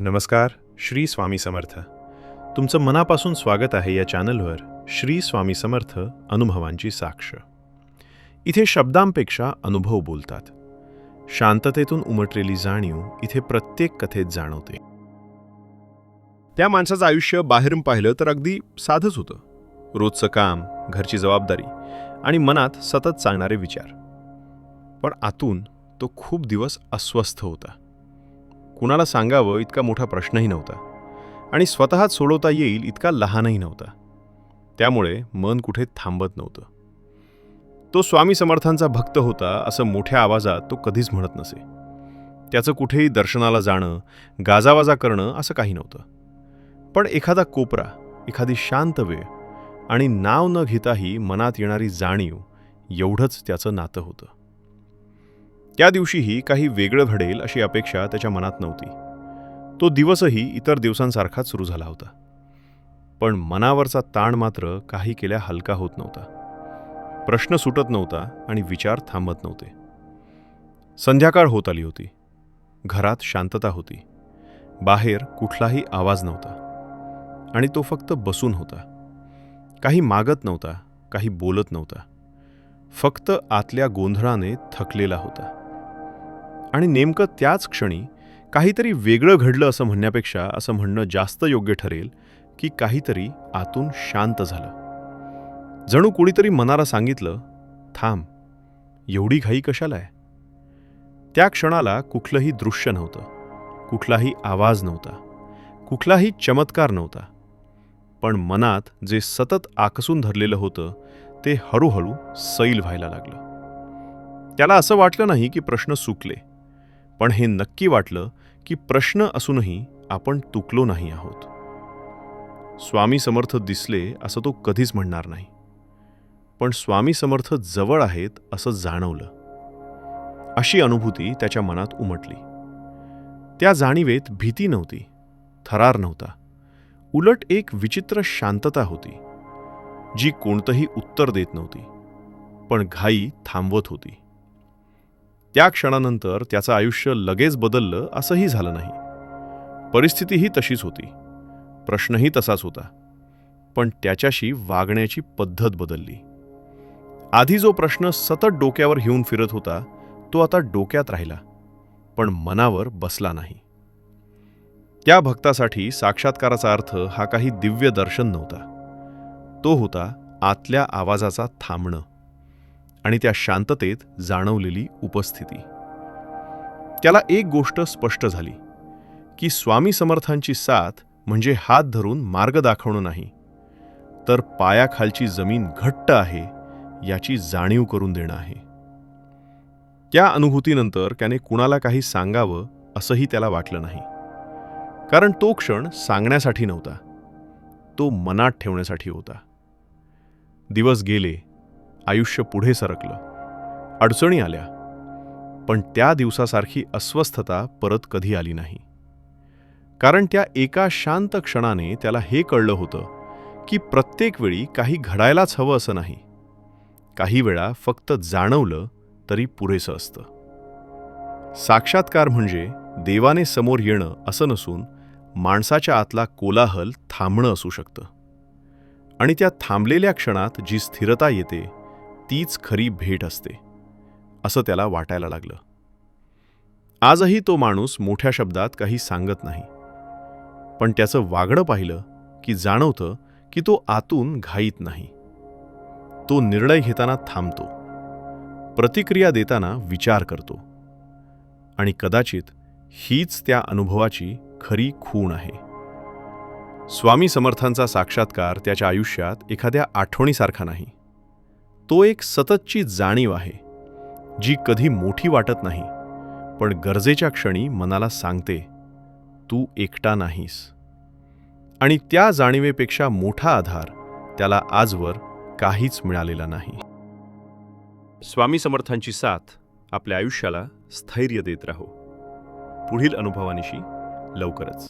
नमस्कार. श्री स्वामी समर्थ. तुमचं मनापासून स्वागत आहे या चॅनलवर श्री स्वामी समर्थ अनुभवांची साक्ष. इथे शब्दांपेक्षा अनुभव बोलतात. शांततेतून उमटलेली जाणीव इथे प्रत्येक कथेत जाणवते. त्या माणसाचं आयुष्य बाहेरून पाहिलं तर अगदी साधंच होतं. रोजचं काम, घरची जबाबदारी आणि मनात सतत चालणारे विचार. पण आतून तो खूप दिवस अस्वस्थ होता. कुणाला सांगावं इतका मोठा प्रश्नही नव्हता आणि स्वतःच सोडवता येईल इतका लहानही नव्हता. त्यामुळे मन कुठे थांबत नव्हतं. तो स्वामी समर्थांचा भक्त होता असं मोठ्या आवाजात तो कधीच म्हणत नसे. त्याचं कुठेही दर्शनाला जाणं, गाजावाजा करणं असं काही नव्हतं. पण एखादा कोपरा, एखादी शांत वेळ आणि नाव न घेताही मनात येणारी जाणीव, एवढंच त्याचं नातं होतं. त्या दिवशीही काही वेगळं घडेल अशी अपेक्षा त्याच्या मनात नव्हती. तो दिवसही इतर दिवसांसारखाच सुरू झाला होता. पण मनावरचा ताण मात्र काही केल्या हलका होत नव्हता. प्रश्न सुटत नव्हता आणि विचार थांबत नव्हते. संध्याकाळ होत आली होती. घरात शांतता होती. बाहेर कुठलाही आवाज नव्हता आणि तो फक्त बसून होता. काही मागत नव्हता, काही बोलत नव्हता. फक्त आतल्या गोंधळाने थकलेला होता. आणि नेमकं त्याच क्षणी काहीतरी वेगळं घडलं असं म्हणण्यापेक्षा असं म्हणणं जास्त योग्य ठरेल की काहीतरी आतून शांत झालं. जणू कुणीतरी मनाला सांगितलं, थांब, एवढी घाई कशाला आहे? त्या क्षणाला कुठलंही दृश्य नव्हतं, कुठलाही आवाज नव्हता, कुठलाही चमत्कार नव्हता. पण मनात जे सतत आकसून धरलेलं होतं ते हळूहळू सैल व्हायला लागलं. त्याला असं वाटलं नाही की प्रश्न सुटले, पण हे नक्की वाटलं की प्रश्न असूनही आपण तुकलो नाही आहोत. स्वामी समर्थ दिसले असं तो कधीच म्हणणार नाही, पण स्वामी समर्थ जवळ आहेत असं जाणवलं. अशी अनुभूती त्याच्या मनात उमटली. त्या जाणीवेत भीती नव्हती, थरार नव्हता. उलट एक विचित्र शांतता होती, जी कोणतंही उत्तर देत नव्हती, पण घाई थांबवत होती. त्या क्षणानंतर त्याचं आयुष्य लगेच बदललं असंही झालं नाही. परिस्थितीही तशीच होती, प्रश्नही तसाच होता, पण त्याच्याशी वागण्याची पद्धत बदलली. आधी जो प्रश्न सतत डोक्यावर घेऊन फिरत होता तो आता डोक्यात राहिला, पण मनावर बसला नाही. त्या भक्तासाठी साक्षात्काराचा अर्थ हा काही दिव्य दर्शन नव्हता. तो होता आतल्या आवाजाचा थांबणं आणि त्या शांततेत जाणवलेली उपस्थिती. त्याला एक गोष्ट स्पष्ट झाली की स्वामी समर्थांची साथ म्हणजे हात धरून मार्ग दाखवणं नाही, तर पायाखालची जमीन घट्ट आहे याची जाणीव करून देणं आहे. त्या अनुभूतीनंतर त्याने कुणाला काही सांगावं असंही त्याला वाटलं नाही. कारण तो क्षण सांगण्यासाठी नव्हता, तो मनात ठेवण्यासाठी होता. दिवस गेले, आयुष्य पुढे सरकलं, अडचणी आल्या, पण त्या दिवसासारखी अस्वस्थता परत कधी आली नाही. कारण त्या एका शांत क्षणाने त्याला हे कळलं होतं की प्रत्येक वेळी काही घडायलाच हवं असं नाही. काही वेळा फक्त जाणवलं तरी पुरेसं असतं. साक्षात्कार म्हणजे देवाने समोर येणं असं नसून माणसाच्या आतला कोलाहल थांबणं असू शकतं. आणि त्या थांबलेल्या क्षणात जी स्थिरता येते तीच खरी भेट असते, असं त्याला वाटायला लागलं. आजही तो माणूस मोठ्या शब्दात काही सांगत नाही, पण त्याचं वागणं पाहिलं की जाणवतं की तो आतून घाईत नाही. तो निर्णय घेताना थांबतो, प्रतिक्रिया देताना विचार करतो. आणि कदाचित हीच त्या अनुभवाची खरी खूण आहे. स्वामी समर्थांचा साक्षात्कार त्याच्या आयुष्यात एखाद्या आठवणीसारखा नाही. तो एक सततची जाणीव आहे, जी कधी मोठी वाटत नाही, पण गरजेच्या क्षणी मनाला सांगते, तू एकटा नाहीस. आणि त्या जाणीवेपेक्षा मोठा आधार त्याला आजवर काहीच मिळालेला नाही. स्वामी समर्थांची साथ आपल्या आयुष्याला स्थैर्य देत राहो. पुढील अनुभवानिशी लवकरच.